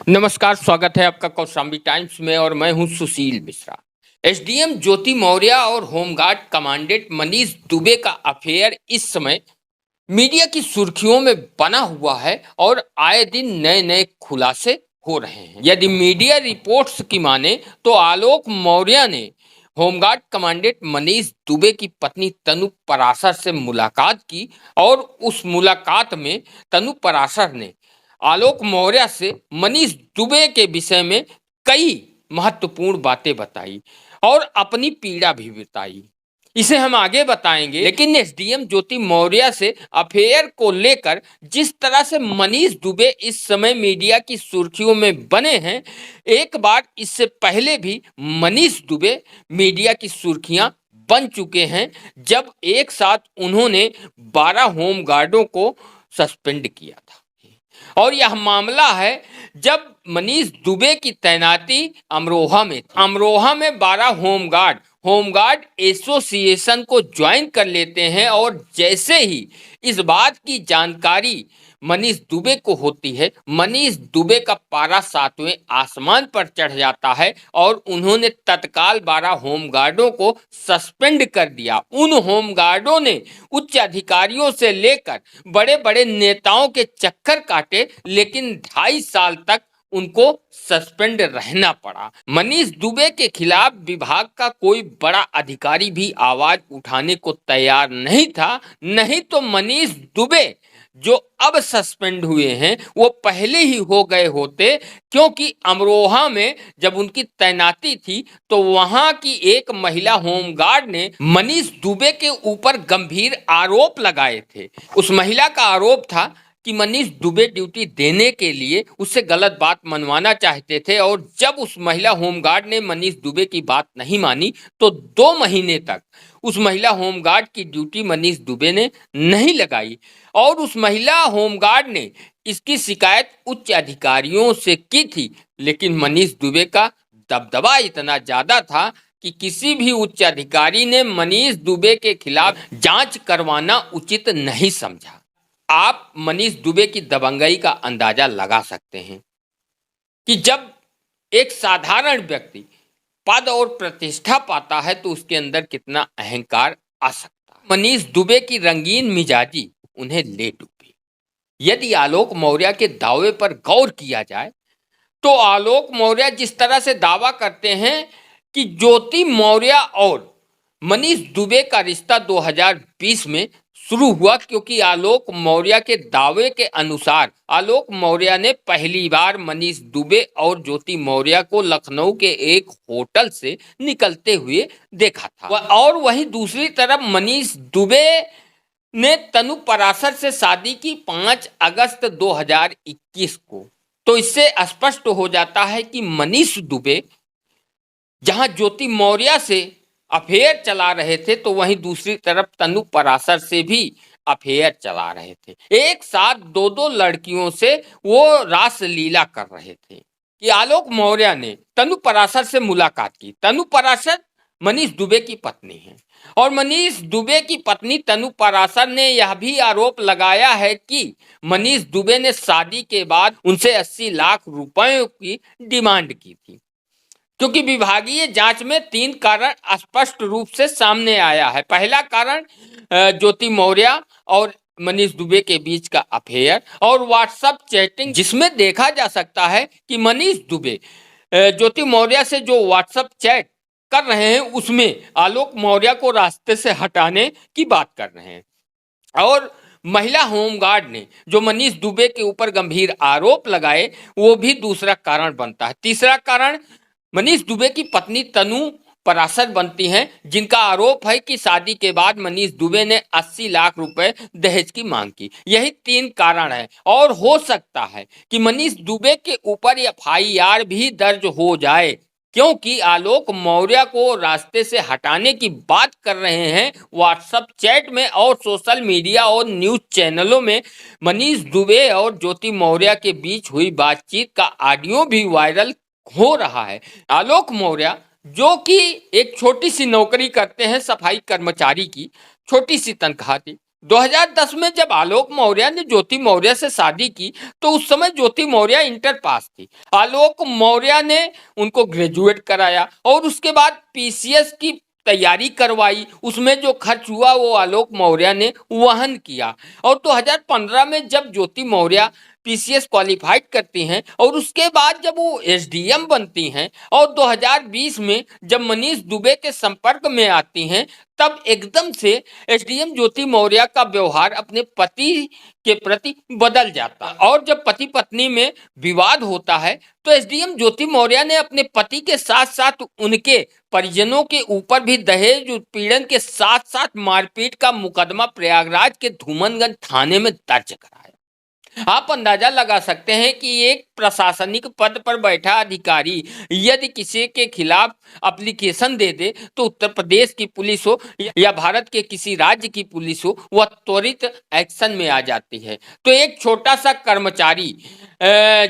नमस्कार, स्वागत है आपका कौशाम्बी टाइम्स में और मैं हूं सुशील मिश्रा। एसडीएम ज्योति मौर्य और होमगार्ड कमांडेंट मनीष दुबे का अफेयर इस समय मीडिया की सुर्खियों में बना हुआ है और आए दिन नए नए खुलासे हो रहे हैं। यदि मीडिया रिपोर्ट्स की माने तो आलोक मौर्य ने होमगार्ड कमांडेंट मनीष दुबे की पत्नी तनु पराशर से मुलाकात की और उस मुलाकात में तनु पराशर ने आलोक मौर्य से मनीष दुबे के विषय में कई महत्वपूर्ण बातें बताई और अपनी पीड़ा भी बताई। इसे हम आगे बताएंगे, लेकिन एसडीएम ज्योति मौर्य से अफेयर को लेकर जिस तरह से मनीष दुबे इस समय मीडिया की सुर्खियों में बने हैं, एक बार इससे पहले भी मनीष दुबे मीडिया की सुर्खियां बन चुके हैं जब एक साथ उन्होंने 12 होमगार्डों को सस्पेंड किया था। और यह मामला है जब मनीष दुबे की तैनाती अमरोहा में थी। अमरोहा में 12 होमगार्ड एसोसिएशन को ज्वाइन कर लेते हैं और जैसे ही इस बात की जानकारी मनीष दुबे को होती है, मनीष दुबे का पारा 7वें आसमान पर चढ़ जाता है और उन्होंने तत्काल 12 होमगार्डों को सस्पेंड कर दिया। उन होमगार्डों ने उच्च अधिकारियों से लेकर बड़े बड़े नेताओं के चक्कर काटे, लेकिन 2.5 साल तक उनको सस्पेंड रहना पड़ा। मनीष दुबे के खिलाफ विभाग का कोई बड़ा अधिकारी भी आवाज उठाने को तैयार नहीं था। नहीं तो मनीष दुबे जो अब सस्पेंड हुए हैं वो पहले ही हो गए होते, क्योंकि अमरोहा में जब उनकी तैनाती थी तो वहां की एक महिला होमगार्ड ने मनीष दुबे के ऊपर गंभीर आरोप लगाए थे। उस महिला का आरोप था कि मनीष दुबे ड्यूटी देने के लिए उससे गलत बात मनवाना चाहते थे और जब उस महिला होमगार्ड ने मनीष दुबे की बात नहीं मानी तो 2 महीने तक उस महिला होमगार्ड की ड्यूटी मनीष दुबे ने नहीं लगाई और उस महिला होमगार्ड ने इसकी शिकायत उच्च अधिकारियों से की थी। लेकिन मनीष दुबे का दबदबा इतना ज्यादा था कि किसी भी उच्च अधिकारी ने मनीष दुबे के खिलाफ जांच करवाना उचित नहीं समझा। आप मनीष दुबे की दबंगई का अंदाजा लगा सकते हैं कि जब एक साधारण व्यक्ति पद और प्रतिष्ठा पाता है तो उसके अंदर कितना अहंकार आ सकता है। मनीष दुबे की रंगीन मिजाजी उन्हें ले डूबी। यदि आलोक मौर्य के दावे पर गौर किया जाए तो आलोक मौर्य जिस तरह से दावा करते हैं कि ज्योति मौर्य और मनीष दुबे का रिश्ता 2020 में शुरू हुआ, क्योंकि आलोक मौर्य के दावे के अनुसार आलोक मौर्य ने पहली बार मनीष दुबे और ज्योति मौर्य को लखनऊ के एक होटल से निकलते हुए देखा था। और वहीं दूसरी तरफ मनीष दुबे ने तनु पराशर से शादी की 5 अगस्त 2021 को। तो इससे स्पष्ट हो जाता है कि मनीष दुबे जहां ज्योति मौर्य से अफेयर चला रहे थे तो वहीं दूसरी तरफ तनु पराशर से भी अफेयर चला रहे थे। एक साथ 2 लड़कियों से वो रासलीला कर रहे थे कि आलोक मौर्य ने तनु पराशर से मुलाकात की। तनु पराशर मनीष दुबे की पत्नी है और मनीष दुबे की पत्नी तनु पराशर ने यह भी आरोप लगाया है कि मनीष दुबे ने शादी के बाद उनसे 80 लाख रुपयों की डिमांड की थी। क्योंकि विभागीय जांच में 3 कारण स्पष्ट रूप से सामने आया है। पहला कारण ज्योति मौर्य और मनीष दुबे के बीच का अफेयर और व्हाट्सएप चैटिंग, जिसमें देखा जा सकता है कि मनीष दुबे ज्योति मौर्य से जो व्हाट्सएप चैट कर रहे हैं उसमें आलोक मौर्य को रास्ते से हटाने की बात कर रहे हैं। और महिला होमगार्ड ने जो मनीष दुबे के ऊपर गंभीर आरोप लगाए वो भी दूसरा कारण बनता है। तीसरा कारण मनीष दुबे की पत्नी तनु पराशर बनती हैं, जिनका आरोप है कि शादी के बाद मनीष दुबे ने 80 लाख रुपए दहेज की मांग की। यही 3 कारण है और हो सकता है कि मनीष दुबे के ऊपर एफआईआर भी दर्ज हो जाए, क्योंकि आलोक मौर्य को रास्ते से हटाने की बात कर रहे हैं। व्हाट्सएप चैट में और सोशल मीडिया और न्यूज चैनलों में मनीष दुबे और ज्योति मौर्य के बीच हुई बातचीत का ऑडियो भी वायरल हो रहा है। आलोक मौर्य जो कि एक छोटी सी नौकरी करते हैं, सफाई कर्मचारी की छोटी सी तनख्वाह थी, 2010 में जब आलोक मौर्य ने ज्योति मौर्य से शादी की तो उस समय ज्योति मौर्य इंटर पास थी। आलोक मौर्य ने उनको ग्रेजुएट कराया और उसके बाद पीसीएस की तैयारी करवाई। उसमें जो खर्च हुआ वो आलोक मौर्य ने वहन किया। और 2015 में जब ज्योति मौर्य पीसीएस क्वालिफाइड करती हैं और उसके बाद जब वो एसडीएम बनती हैं और 2020 में जब मनीष दुबे के संपर्क में आती हैं, तब एकदम से एसडीएम ज्योति मौर्य का व्यवहार अपने पति के प्रति बदल जाता है। और जब पति पत्नी में विवाद होता है तो एसडीएम ज्योति मौर्य ने अपने पति के साथ साथ उनके परिजनों के ऊपर भी दहेज उत्पीड़न के साथ साथ मारपीट का मुकदमा प्रयागराज के धूमनगंज थाने में दर्ज कराया। आप अंदाजा लगा सकते हैं कि एक प्रशासनिक पद पर बैठा अधिकारी यदि किसी के खिलाफ एप्लीकेशन दे दे तो उत्तर प्रदेश की पुलिस हो या भारत के किसी राज्य की पुलिस हो, वह त्वरित एक्शन में आ जाती है। तो एक छोटा सा कर्मचारी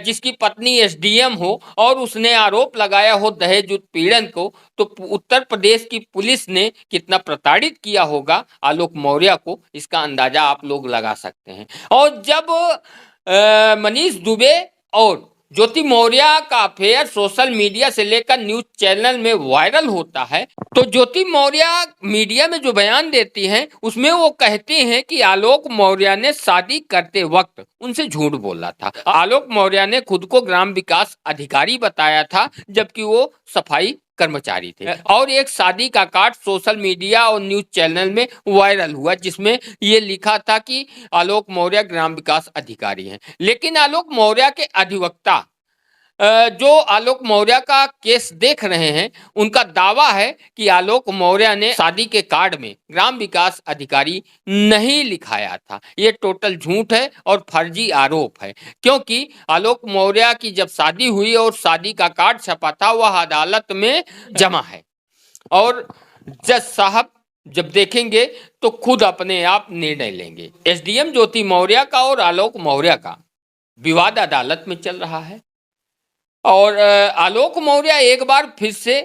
जिसकी पत्नी एसडीएम हो और उसने आरोप लगाया हो दहेज उत्पीड़न को, तो उत्तर प्रदेश की पुलिस ने कितना प्रताड़ित किया होगा आलोक मौर्य को, इसका अंदाजा आप लोग लगा सकते हैं। और जब मनीष दुबे और ज्योति मौर्य का अफेयर सोशल मीडिया से लेकर न्यूज चैनल में वायरल होता है तो ज्योति मौर्य मीडिया में जो बयान देती हैं उसमें वो कहती हैं कि आलोक मौर्य ने शादी करते वक्त उनसे झूठ बोला था। आलोक मौर्य ने खुद को ग्राम विकास अधिकारी बताया था जबकि वो सफाई कर्मचारी थे। और एक शादी का कार्ड सोशल मीडिया और न्यूज चैनल में वायरल हुआ जिसमें ये लिखा था कि आलोक मौर्य ग्राम विकास अधिकारी हैं। लेकिन आलोक मौर्य के अधिवक्ता जो आलोक मौर्य का केस देख रहे हैं उनका दावा है कि आलोक मौर्य ने शादी के कार्ड में ग्राम विकास अधिकारी नहीं लिखाया था। ये टोटल झूठ है और फर्जी आरोप है, क्योंकि आलोक मौर्य की जब शादी हुई और शादी का कार्ड छपा था वह अदालत में जमा है और जज साहब जब देखेंगे तो खुद अपने आप निर्णय लेंगे। एसडीएम ज्योति मौर्य का और आलोक मौर्य का विवाद अदालत में चल रहा है और आलोक मौर्य एक बार फिर से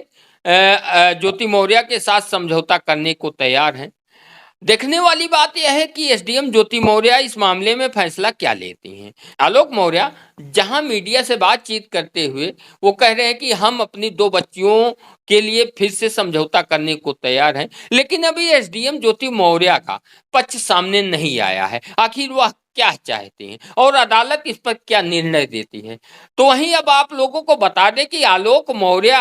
ज्योति मौर्य के साथ समझौता करने को तैयार हैं। देखने वाली बात यह है कि एसडीएम ज्योति मौर्य इस मामले में फैसला क्या लेती हैं। आलोक मौर्य जहां मीडिया से बातचीत करते हुए वो कह रहे हैं कि हम अपनी 2 बच्चियों के लिए फिर से समझौता करने को तैयार हैं, लेकिन अभी एसडीएम ज्योति मौर्य का पक्ष सामने नहीं आया है। आखिर वह क्या चाहते हैं और अदालत इस पर क्या निर्णय देती है। तो वहीं अब आप लोगों को बता दें कि आलोक मौर्य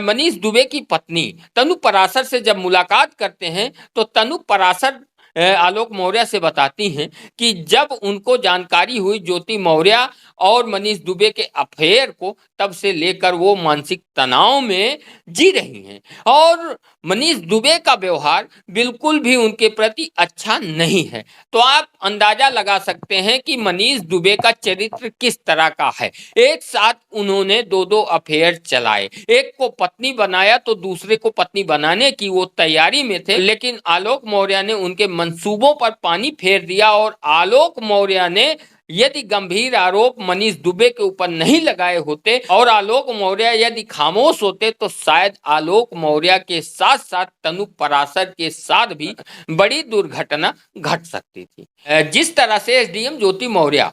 मनीष दुबे की पत्नी तनु पराशर से जब मुलाकात करते हैं तो तनु पराशर आलोक मौर्य से बताती हैं कि जब उनको जानकारी हुई ज्योति मौर्य और मनीष दुबे के अफेयर को, तब से लेकर वो मानसिक तनाव में जी रही हैं और मनीष दुबे का व्यवहार बिल्कुल भी उनके प्रति अच्छा नहीं है। तो आप अंदाजा लगा सकते हैं कि मनीष दुबे का चरित्र किस तरह का है। एक साथ उन्होंने 2 अफेयर चलाए, एक को पत्नी बनाया तो दूसरे को पत्नी बनाने की वो तैयारी में थे, लेकिन आलोक मौर्य ने उनके मंसूबों पर पानी फेर दिया और आलोक मौर्य ने यदि गंभीर आरोप मनीष दुबे के ऊपर नहीं लगाए होते और आलोक मौर्य यदि खामोश होते तो शायद आलोक मौर्य के साथ साथ तनु पराशर के साथ भी बड़ी दुर्घटना घट सकती थी। जिस तरह से एसडीएम ज्योति मौर्य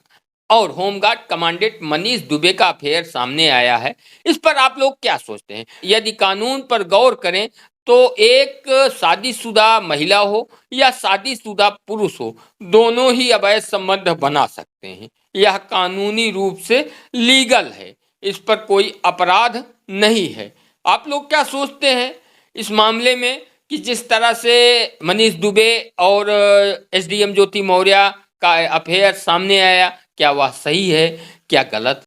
और होमगार्ड कमांडेंट मनीष दुबे का अफेयर सामने आया है, इस पर आप लोग क्या सोचते हैं? यदि कानून पर गौर करें तो एक शादीशुदा महिला हो या शादीशुदा पुरुष हो, दोनों ही अवैध संबंध बना सकते हैं। यह कानूनी रूप से लीगल है, इस पर कोई अपराध नहीं है। आप लोग क्या सोचते हैं इस मामले में कि जिस तरह से मनीष दुबे और एसडीएम ज्योति मौर्य का अफेयर सामने आया, क्या वह सही है क्या गलत?